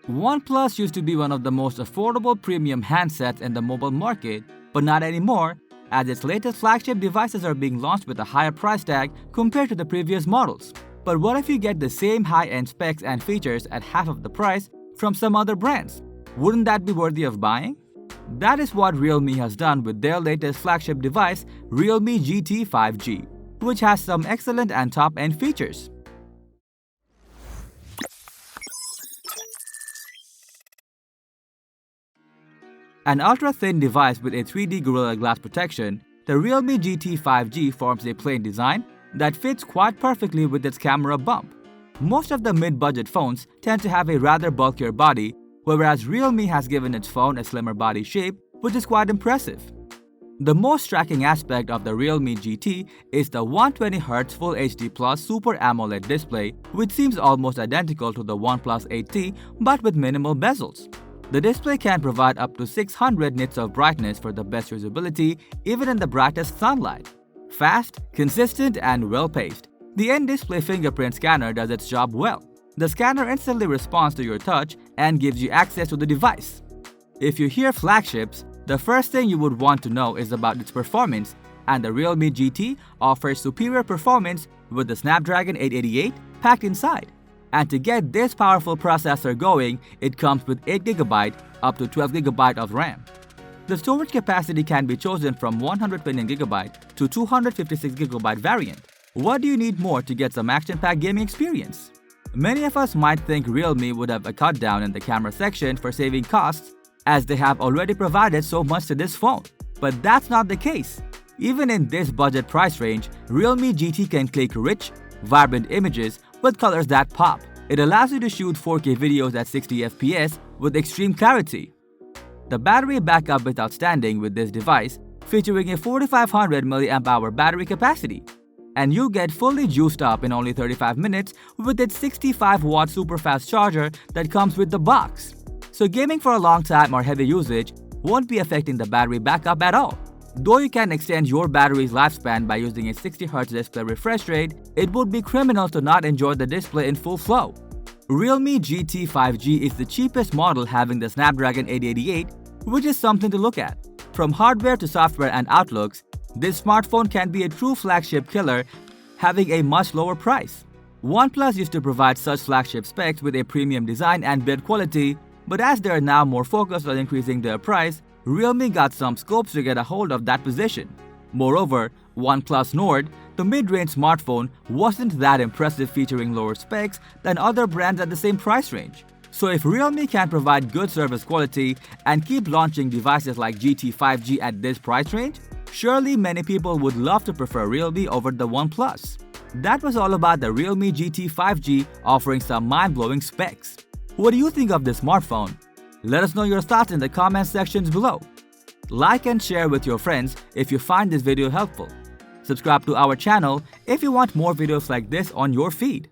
OnePlus used to be one of the most affordable premium handsets in the mobile market, but not anymore, as its latest flagship devices are being launched with a higher price tag compared to the previous models. But what if you get the same high-end specs and features at half of the price from some other brands? Wouldn't that be worthy of buying? That is what Realme has done with their latest flagship device, Realme GT 5G, which has some excellent and top-end features. An ultra-thin device with a 3D Gorilla Glass protection, the Realme GT 5G forms a plain design that fits quite perfectly with its camera bump. Most of the mid-budget phones tend to have a rather bulkier body, whereas Realme has given its phone a slimmer body shape, which is quite impressive. The most striking aspect of the Realme GT is the 120Hz Full HD Plus Super AMOLED display, which seems almost identical to the OnePlus 8T but with minimal bezels. The display can provide up to 600 nits of brightness for the best usability even in the brightest sunlight. Fast, consistent, and well-paced, the in-display fingerprint scanner does its job well. The scanner instantly responds to your touch and gives you access to the device. If you hear flagships, the first thing you would want to know is about its performance, and the Realme GT offers superior performance with the Snapdragon 888 packed inside. And to get this powerful processor going, it comes with 8GB up to 12GB of RAM. The storage capacity can be chosen from 128GB to 256GB variant. What do you need more to get some action-packed gaming experience? Many of us might think Realme would have a cut down in the camera section for saving costs, as they have already provided so much to this phone. But that's not the case. Even in this budget price range, Realme GT can click rich, vibrant images with colors that pop. It allows you to shoot 4K videos at 60fps with extreme clarity. The battery backup is outstanding with this device, featuring a 4500 mAh battery capacity. And you get fully juiced up in only 35 minutes with its 65-watt super fast charger that comes with the box. So gaming for a long time or heavy usage won't be affecting the battery backup at all. Though you can extend your battery's lifespan by using a 60Hz display refresh rate, it would be criminal to not enjoy the display in full flow. Realme GT 5G is the cheapest model having the Snapdragon 888, which is something to look at. From hardware to software and outlooks, this smartphone can be a true flagship killer, having a much lower price. OnePlus used to provide such flagship specs with a premium design and build quality, but as they are now more focused on increasing their price, Realme got some scopes to get a hold of that position. Moreover, OnePlus Nord, the mid-range smartphone, wasn't that impressive, featuring lower specs than other brands at the same price range. So if Realme can provide good service quality and keep launching devices like GT 5G at this price range, surely many people would love to prefer Realme over the OnePlus. That was all about the Realme GT 5G offering some mind-blowing specs. What do you think of this smartphone? Let us know your thoughts in the comment sections below. Like and share with your friends if you find this video helpful. Subscribe to our channel if you want more videos like this on your feed.